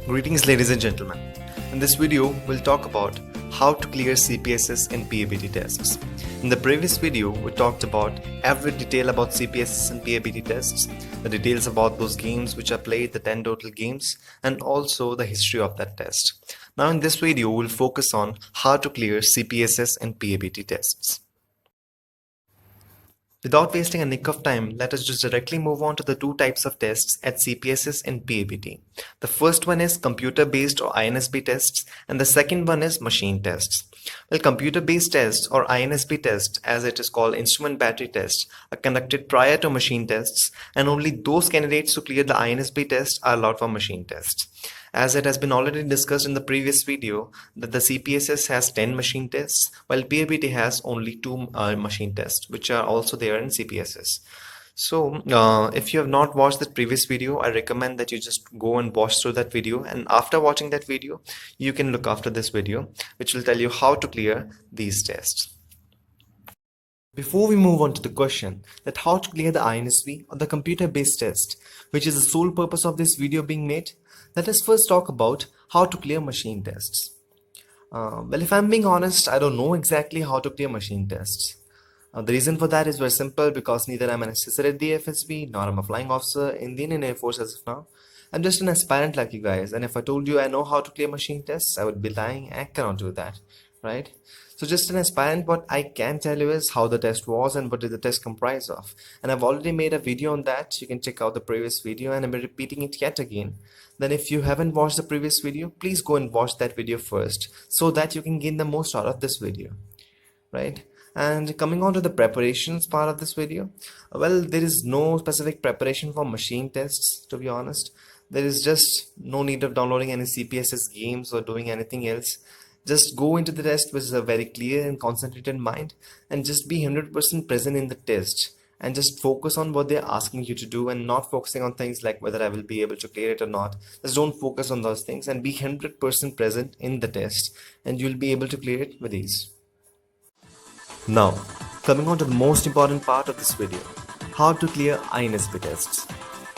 Greetings ladies and gentlemen. In this video, we'll talk about how to clear CPSS and PABT tests. In the previous video, we talked about every detail about CPSS and PABT tests, the details about those games which are played, the 10 total games, and also the history of that test. Now in this video, we'll focus on how to clear CPSS and PABT tests. Without wasting a nick of time, let us just directly move on to the two types of tests at CPSS and PABT. The first one is computer-based or INSB tests, and the second one is machine tests. Well, computer-based tests or INSB tests, as it is called instrument battery tests, are conducted prior to machine tests, and only those candidates who clear the INSB test are allowed for machine tests. As it has been already discussed in the previous video that the CPSS has 10 machine tests while PABT has only 2 machine tests which are also there in CPSS. So if you have not watched that previous video, I recommend that you just go and watch through that video, and after watching that video you can look after this video which will tell you how to clear these tests. Before we move on to the question that how to clear the INSB or the computer-based test, which is the sole purpose of this video being made, let us first talk about how to clear machine tests. Well, if I'm being honest, I don't know exactly how to clear machine tests. The reason for that is very simple, because neither I'm an assessor at the FSB nor I'm a flying officer in the Indian Air Force as of now. I'm just an aspirant like you guys, and if I told you I know how to clear machine tests, I would be lying. I cannot do that, right? So just an aspirant, what I can tell you is how the test was and what did the test comprise of. And I've already made a video on that. You can check out the previous video, and I'm repeating it yet again. Then if you haven't watched the previous video, please go and watch that video first so that you can gain the most out of this video, right? And coming on to the preparations part of this video, well, there is no specific preparation for machine tests, to be honest. There is just no need of downloading any CPSS games or doing anything else. Just go into the test with a very clear and concentrated mind, and just be 100% present in the test, and just focus on what they're asking you to do, and not focusing on things like whether I will be able to clear it or not. Just don't focus on those things and be 100% present in the test, and you'll be able to clear it with ease. Now, coming on to the most important part of this video, how to clear INSB tests.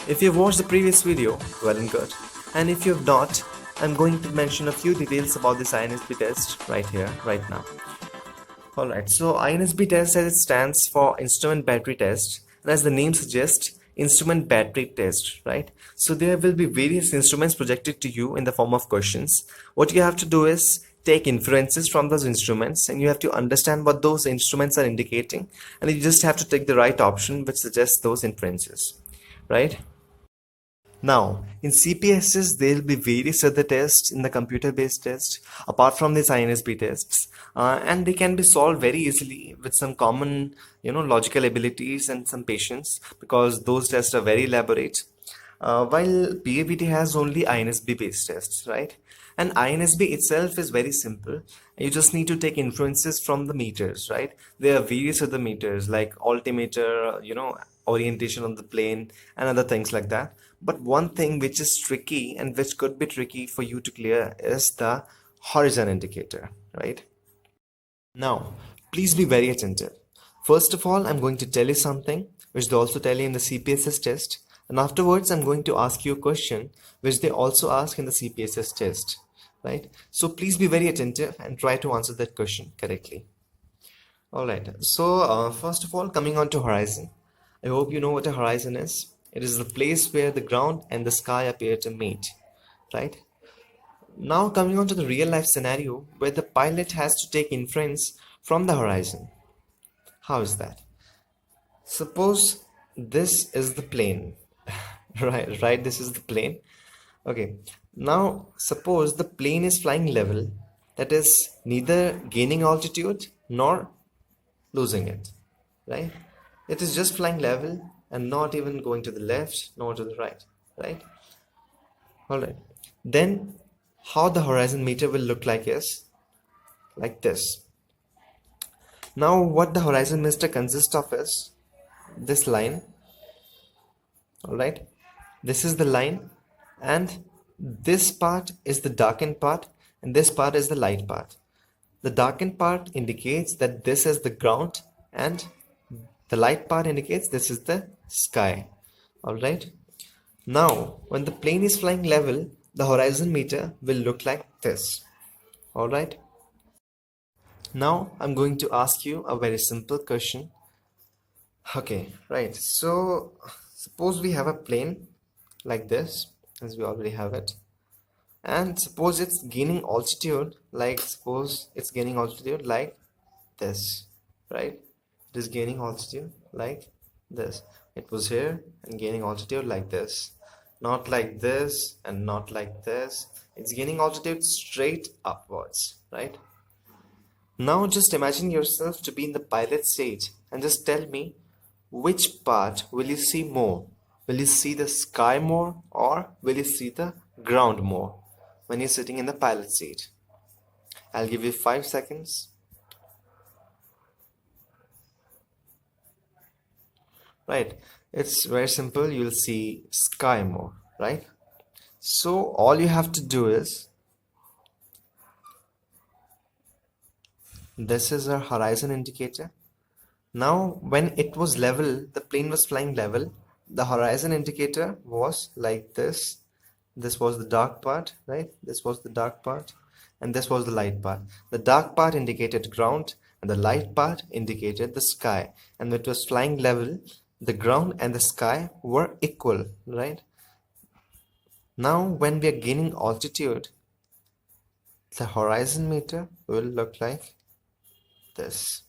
If you've watched the previous video, well and good, and if you have not, I'm going to mention a few details about this INSB test right here, right now. Alright, so INSB test, as it stands for Instrument Battery Test, and as the name suggests, Instrument Battery Test, right? So there will be various instruments projected to you in the form of questions. What you have to do is take inferences from those instruments, and you have to understand what those instruments are indicating, and you just have to take the right option which suggests those inferences, right? Now, in CPSS, there will be various other tests in the computer-based test, apart from these INSB tests, and they can be solved very easily with some common, logical abilities and some patience, because those tests are very elaborate. While PABT has only INSB-based tests, right? And INSB itself is very simple. You just need to take inferences from the meters, right? There are various other meters like altimeter, orientation on the plane, and other things like that. But one thing which is tricky and which could be tricky for you to clear is the horizon indicator, right? Now, please be very attentive. First of all, I'm going to tell you something which they also tell you in the CPSS test, and afterwards I'm going to ask you a question which they also ask in the CPSS test, right? So please be very attentive and try to answer that question correctly. Alright, so first of all, coming on to horizon. I hope you know what a horizon is. It is the place where the ground and the sky appear to meet, right? Now coming on to the real life scenario where the pilot has to take inference from the horizon. How is that? Suppose this is the plane, right? This is the plane. Okay, now suppose the plane is flying level, that is neither gaining altitude nor losing it, right? It is just flying level and not even going to the left nor to the right, right? Alright, then how the horizon meter will look like is like this. Now what the horizon meter consists of is this line. Alright, this is the line, and this part is the darkened part, and this part is the light part. The darkened part indicates that this is the ground, and the light part indicates this is the sky. Alright, now when the plane is flying level, the horizon meter will look like this. Alright. Now I'm going to ask you a very simple question. Okay, right. So suppose we have a plane like this, as we already have it. And suppose it's gaining altitude, like suppose it's gaining altitude like this, right? It is gaining altitude like this. It was here and gaining altitude like this. Not like this and not like this. It's gaining altitude straight upwards, right? Now just imagine yourself to be in the pilot stage and just tell me which part will you see more? Will you see the sky more or will you see the ground more when you're sitting in the pilot seat? I'll give you 5 seconds. Right, it's very simple. You'll see sky more, right? So all you have to do is, this is our horizon indicator. Now when it was level, the plane was flying level, the horizon indicator was like this. This was the dark part, right? This was the dark part and this was the light part. The dark part indicated ground and the light part indicated the sky, and it was flying level. The ground and the sky were equal, right? Now when we are gaining altitude, the horizon meter will look like this.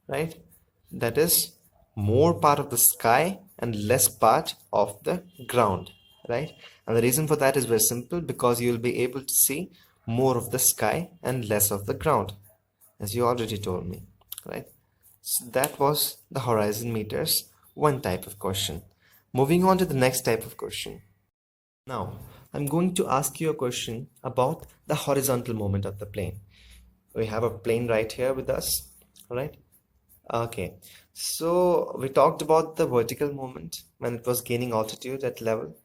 Right? That is more part of the sky and less part of the ground, right? And the reason for that is very simple, because you will be able to see more of the sky and less of the ground, as you already told me, right? So that was the horizon meters, one type of question. Moving on to the next type of question. Now, I'm going to ask you a question about the horizontal movement of the plane. We have a plane right here with us, all right? Okay, so we talked about the vertical movement when it was gaining altitude at level,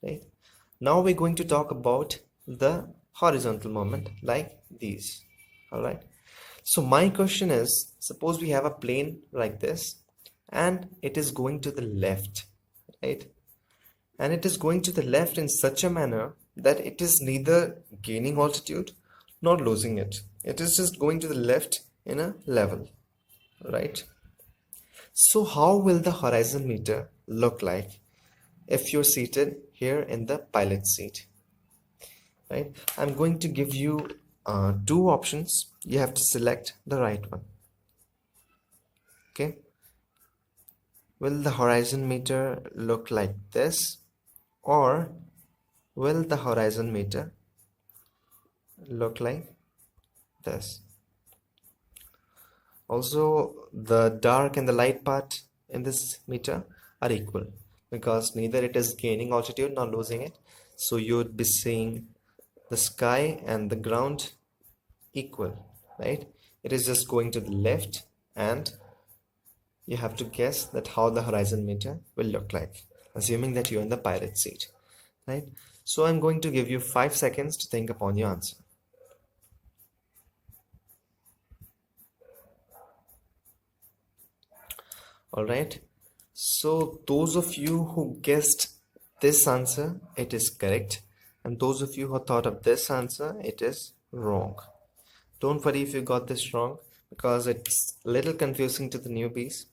right? Now we're going to talk about the horizontal movement like these, all right? So my question is, suppose we have a plane like this and it is going to the left, right? And it is going to the left in such a manner that it is neither gaining altitude nor losing it. It is just going to the left in a level, right? So how will the horizon meter look like if you're seated here in the pilot seat, right? I'm going to give you two options. You have to select the right one. Okay, will the horizon meter look like this, or will the horizon meter look like this? Also, the dark and the light part in this meter are equal, because neither it is gaining altitude nor losing it. So you would be seeing the sky and the ground equal, right? It is just going to the left, and you have to guess that how the horizon meter will look like, assuming that you're in the pilot seat, right? So I'm going to give you 5 seconds to think upon your answer. All right, so those of you who guessed this answer, it is correct, and those of you who thought of this answer, it is wrong. Don't worry if you got this wrong, because it's a little confusing to the newbies.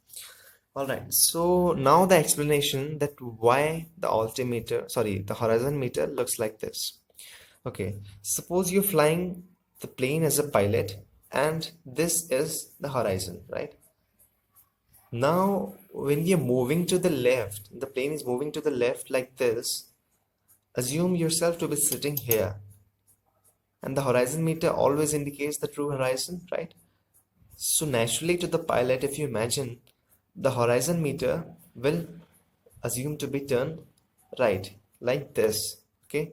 All right, so now the explanation that why the altimeter, sorry, the horizon meter looks like this. Okay, suppose you're flying the plane as a pilot and this is the horizon, right? Now, when you're moving to the left, the plane is moving to the left like this. Assume yourself to be sitting here, and the horizon meter always indicates the true horizon, right? So naturally to the pilot, if you imagine, the horizon meter will assume to be turned right, like this, okay?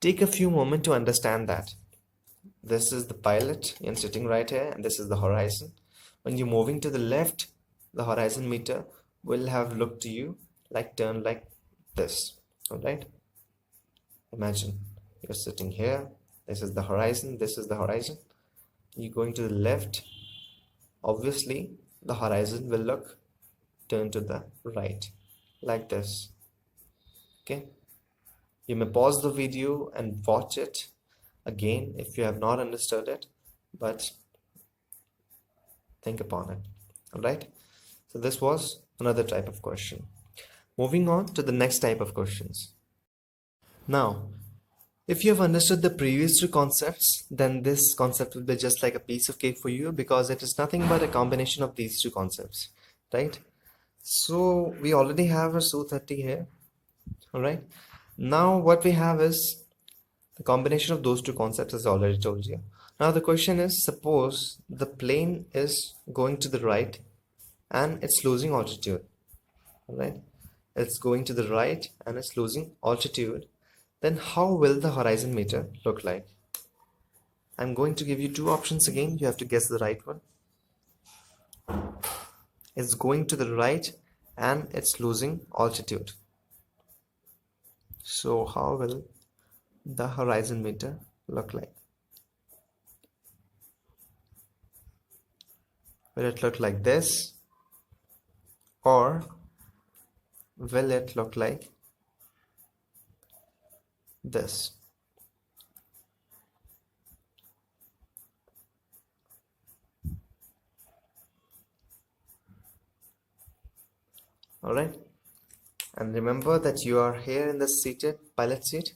Take a few moments to understand that. This is the pilot and sitting right here, and this is the horizon. When you're moving to the left, the horizon meter will have looked to you like turned like this, all right? Imagine you're sitting here, this is the horizon, this is the horizon. You're going to the left, obviously the horizon will look turn to the right, like this. Okay, you may pause the video and watch it again if you have not understood it, but think upon it. All right, so this was another type of question. Moving on to the next type of questions. Now, if you have understood the previous two concepts, then this concept will be just like a piece of cake for you, because it is nothing but a combination of these two concepts, right? So we already have our SO30 here. All right, now what we have is the combination of those two concepts, as I already told you. Now the question is, suppose the plane is going to the right and it's losing altitude. All right, it's going to the right and it's losing altitude. Then how will the horizon meter look like? I'm going to give you two options again. You have to guess the right one. It's going to the right and it's losing altitude. So how will the horizon meter look like? Will it look like this, or will it look like this? All right, and remember that you are here in the seated pilot seat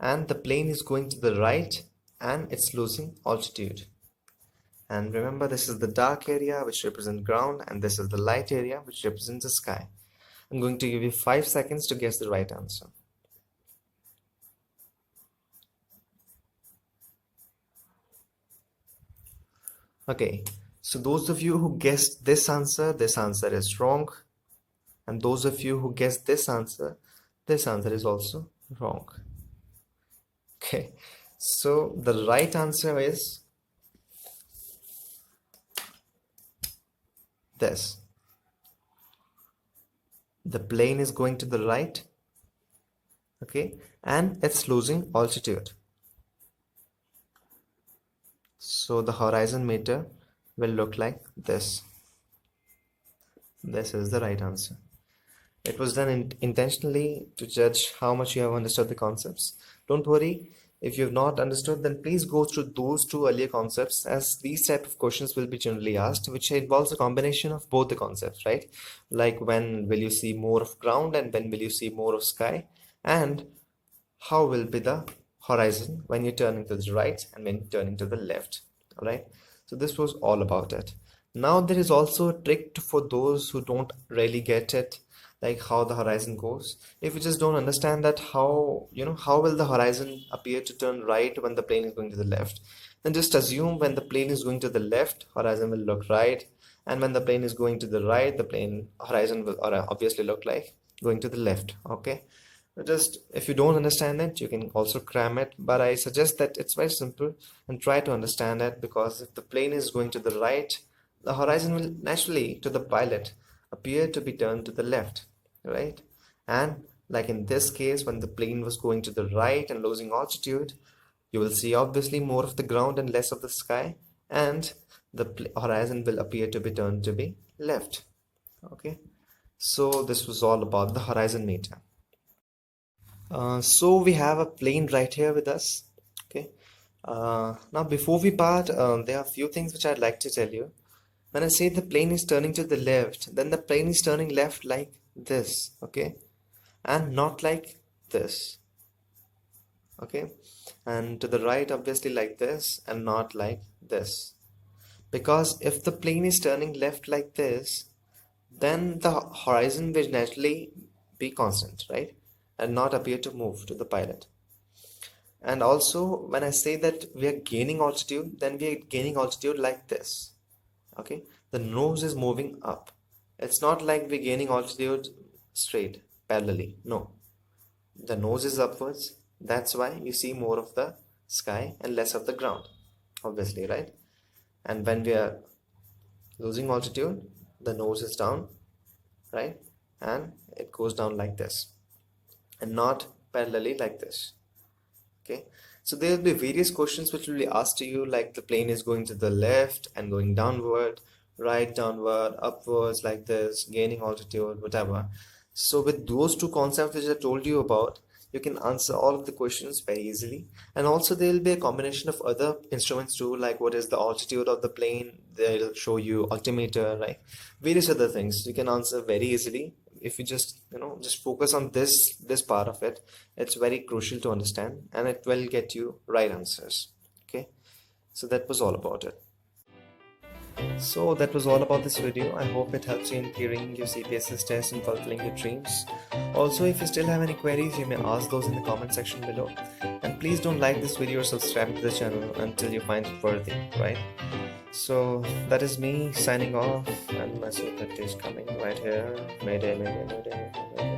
and the plane is going to the right and it's losing altitude. And remember, this is the dark area which represents ground, and this is the light area which represents the sky. I'm going to give you 5 seconds to guess the right answer. Okay, so those of you who guessed this answer is wrong. And those of you who guessed this answer is also wrong. Okay, so the right answer is this. The plane is going to the right, okay, and it's losing altitude. So the horizon meter will look like this. This is the right answer. It was done intentionally to judge how much you have understood the concepts. Don't worry, if you have not understood, then please go through those two earlier concepts, as these type of questions will be generally asked, which involves a combination of both the concepts, right? Like, when will you see more of ground and when will you see more of sky, and how will be the horizon when you're turning to the right and when you're turning to the left. All right, so this was all about it. Now there is also a trick for those who don't really get it, like how the horizon goes. If you just don't understand that, how will the horizon appear to turn right when the plane is going to the left, then just assume when the plane is going to the left, horizon will look right, and when the plane is going to the right, the horizon will obviously look like going to the left. Okay, just if you don't understand it, you can also cram it, but I suggest that it's very simple and try to understand it, because if the plane is going to the right, the horizon will naturally, to the pilot, appear to be turned to the left, right? And like in this case, when the plane was going to the right and losing altitude, you will see obviously more of the ground and less of the sky, and the horizon will appear to be turned to be left. Okay, so this was all about the horizon meter. So we have a plane right here with us. Okay, now before we part, there are a few things which I'd like to tell you. When I say the plane is turning to the left, then the plane is turning left like this, okay, and not like this, okay, and to the right obviously like this and not like this, because if the plane is turning left like this, then the horizon will naturally be constant, right, and not appear to move to the pilot. And also, when I say that we are gaining altitude, then we are gaining altitude like this. Okay, the nose is moving up. It's not like we're gaining altitude straight, parallelly. No, the nose is upwards. That's why you see more of the sky and less of the ground, obviously, right? And when we are losing altitude, the nose is down, right? And it goes down like this and not parallelly like this. Okay, so there will be various questions which will be asked to you, like the plane is going to the left and going downward, right, downward, upwards, like this, gaining altitude, whatever. So with those two concepts which I told you about, you can answer all of the questions very easily. And also there will be a combination of other instruments too, like what is the altitude of the plane. They'll show you altimeter, right? Various other things you can answer very easily if you just just focus on this part of it. It's very crucial to understand, and it will get you right answers. Okay, so that was all about it. So that was all about this video. I hope it helps you in clearing your CPSS test and fulfilling your dreams. Also, if you still have any queries, you may ask those in the comment section below. And please don't like this video or subscribe to the channel until you find it worthy, right? So that is me signing off, and my super is coming right here. Mayday, mayday, mayday, mayday.